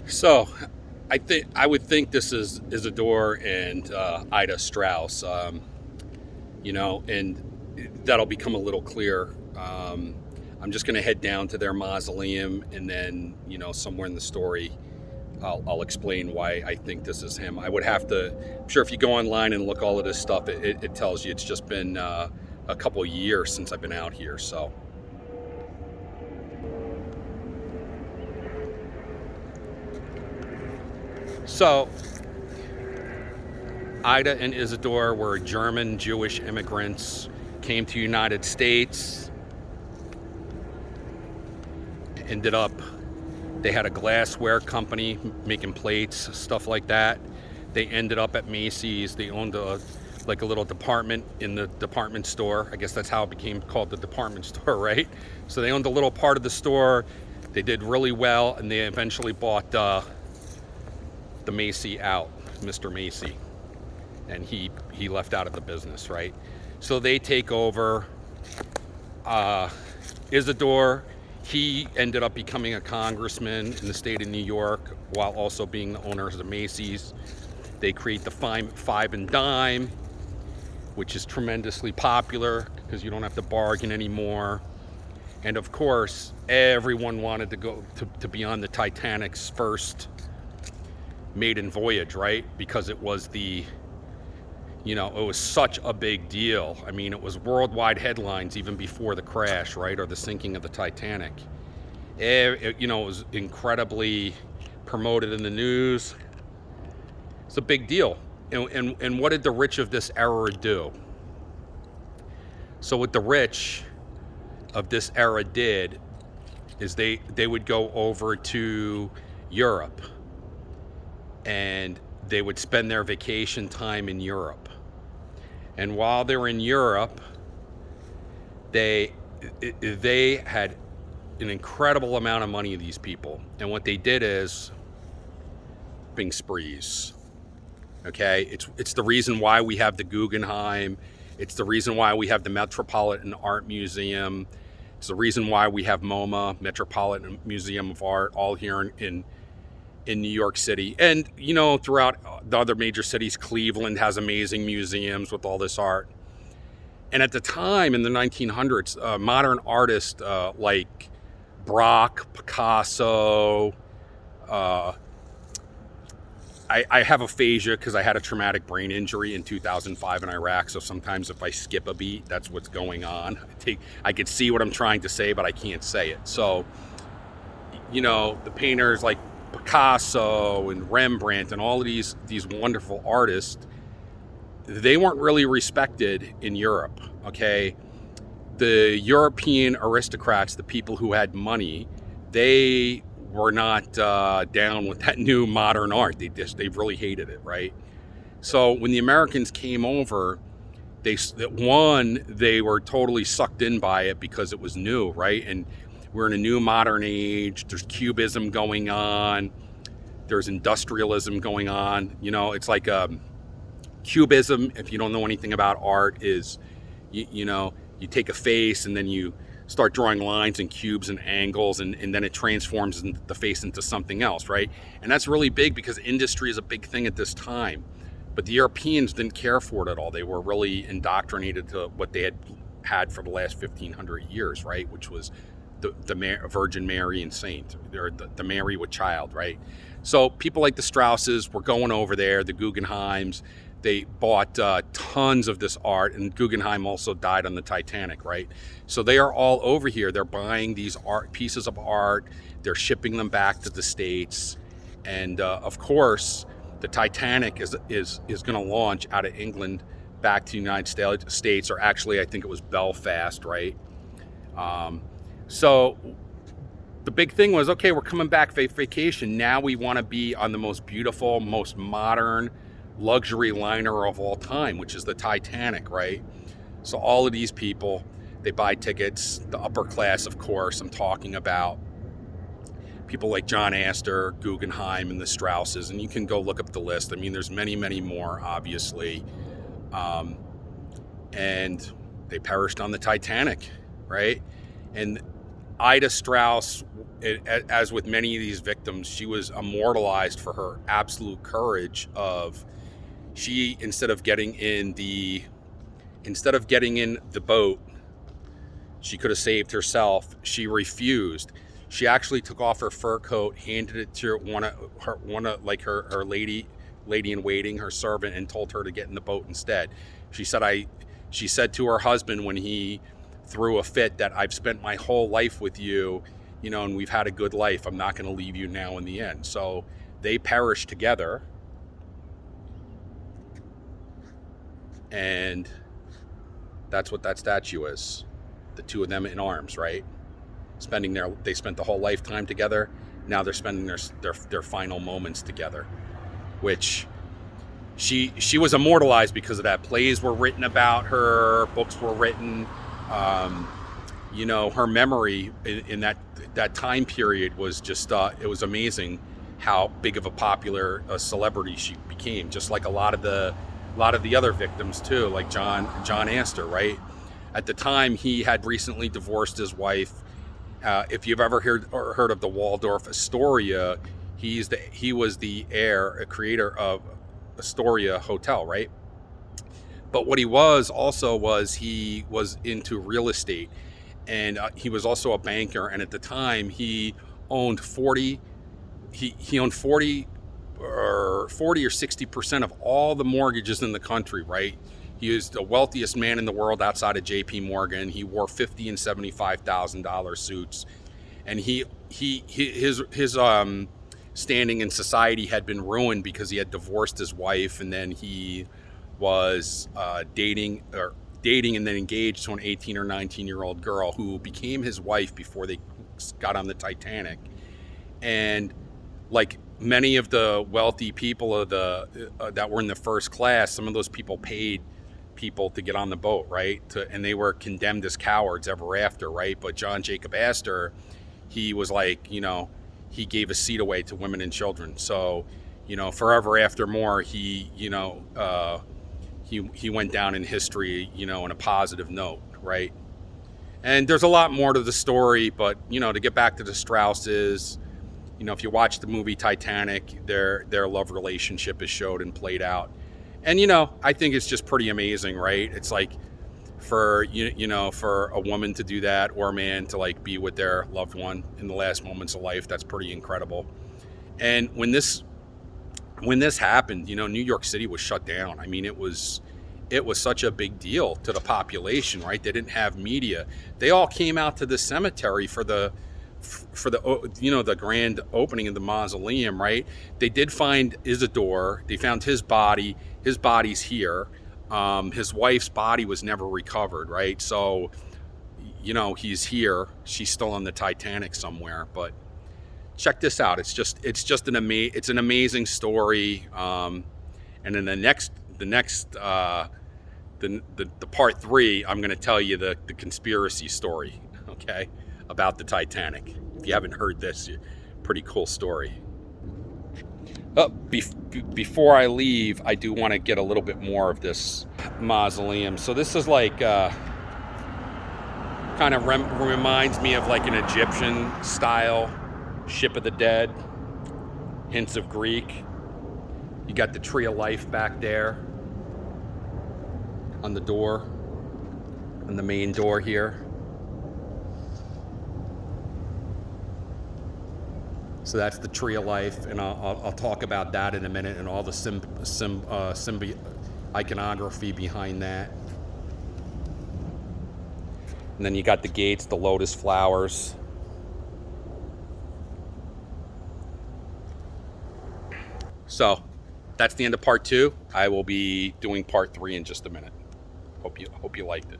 So, I would think this is Isadore and Ida Strauss. And that'll become a little clear. I'm just going to head down to their mausoleum, and then somewhere in the story, I'll explain why I think this is him. I would have to. I'm sure if you go online and look all of this stuff, it tells you it's just been a couple of years since I've been out here. So Ida and Isidore were German Jewish immigrants, came to the United States, ended up, they had a glassware company making plates, stuff like that. They ended up at Macy's. They owned like a little department in the department store. I guess that's how it became called, the department store, right? So they owned a little part of the store. They did really well, and they eventually bought the Macy out, Mr. Macy, and he left out of the business, right? So they take over. Isidore, he ended up becoming a congressman in the state of New York while also being the owners of the Macy's. They create the Five and Dime, which is tremendously popular because you don't have to bargain anymore. And of course, everyone wanted to go to be on the Titanic's first maiden voyage, right? Because it was it was such a big deal. I mean, it was worldwide headlines even before the crash, right? Or the sinking of the Titanic. It was incredibly promoted in the news. It's a big deal. And what did the rich of this era do? So what the rich of this era did is they would go over to Europe, and they would spend their vacation time in Europe. And while they were in Europe, they had an incredible amount of money, these people. And what they did is shopping sprees. Okay, it's the reason why we have the Guggenheim. It's the reason why we have the Metropolitan Art Museum. It's the reason why we have MoMA, Metropolitan Museum of Art, all here in New York City. And, throughout the other major cities, Cleveland has amazing museums with all this art. And at the time, in the 1900s, modern artists like Braque, Picasso, I have aphasia because I had a traumatic brain injury in 2005 in Iraq. So sometimes if I skip a beat, that's what's going on. I could see what I'm trying to say, but I can't say it. So, the painters like Picasso and Rembrandt and all of these wonderful artists, they weren't really respected in Europe, okay? The European aristocrats, the people who had money, they were not down with that new modern art. They really hated it, right? So when the Americans came over, they were totally sucked in by it because it was new, right? And we're in a new modern age. There's cubism going on. There's industrialism going on. It's like cubism, if you don't know anything about art, is, you take a face and then you start drawing lines and cubes and angles, and then it transforms the face into something else, right? And that's really big because industry is a big thing at this time. But the Europeans didn't care for it at all. They were really indoctrinated to what they had for the last 1,500 years, right? Which was the Virgin Mary and Saint, or the Mary with child, right? So people like the Strausses were going over there, the Guggenheims. They bought tons of this art, and Guggenheim also died on the Titanic, right? So they are all over here. They're buying these pieces of art. They're shipping them back to the States. And of course, the Titanic is going to launch out of England back to the United States, or actually I think it was Belfast, right? So the big thing was, okay, we're coming back vacation. Now we want to be on the most beautiful, most modern luxury liner of all time, which is the Titanic, right? So all of these people, they buy tickets. The upper class, of course, I'm talking about people like John Astor, Guggenheim, and the Strausses, and you can go look up the list. I mean, there's many, many more, obviously. And they perished on the Titanic, right? And Ida Strauss as with many of these victims, she was immortalized for her absolute courage of she instead of getting in the boat, she could have saved herself. She refused. She actually took off her fur coat, handed it to her lady in waiting, her servant, and told her to get in the boat instead. She said to her husband when he threw a fit that I've spent my whole life with you, and we've had a good life. I'm not going to leave you now in the end. So they perished together. And that's what that statue is. The two of them in arms, right? They spent the whole lifetime together. Now they're spending their final moments together, which she was immortalized because of that. Plays were written about her, books were written. Her memory in that time period was just it was amazing how big of a popular celebrity she became. Just like a lot of the other victims too, like John Astor, right? At the time, he had recently divorced his wife. If you've ever heard of the Waldorf Astoria, he was the creator of Astoria Hotel, right? But what he was he was into real estate, and he was also a banker. And at the time, he owned 40 or 60% of all the mortgages in the country, right? He was the wealthiest man in the world outside of J.P. Morgan. He wore $50,000 and $75,000 suits, and his standing in society had been ruined because he had divorced his wife, and then he was dating and then engaged to an 18 or 19-year-old girl who became his wife before they got on the Titanic. And like many of the wealthy people that were in the first class, some of those people paid people to get on the boat, right? And they were condemned as cowards ever after, right? But John Jacob Astor, he was like, he gave a seat away to women and children. So, forever after more, he went down in history, on a positive note, right? And there's a lot more to the story, but, to get back to the Strausses, if you watch the movie Titanic, their love relationship is showed and played out. And, I think it's just pretty amazing, right? It's like for a woman to do that, or a man to like be with their loved one in the last moments of life, that's pretty incredible. And when this happened, New York City was shut down. I mean, it was such a big deal to the population, right? They didn't have media. They all came out to the cemetery for the grand opening of the mausoleum, right? They did find Isidore. They found his body. His body's here. His wife's body was never recovered, right? So, he's here. She's still on the Titanic somewhere. But check this out. It's just an amazing story. And then the part 3, I'm going to tell you the conspiracy story, okay, about the Titanic. If you haven't heard this, pretty cool story. Before I leave, I do want to get a little bit more of this mausoleum. So this is like kind of reminds me of like an Egyptian style ship of the dead, hints of Greek. You got the tree of life back there on the door, on the main door here. So that's the tree of life, and I'll talk about that in a minute, and all the iconography behind that. And then you got the gates, the lotus flowers. So that's the end of part 2. I will be doing part 3 in just a minute. Hope you liked it.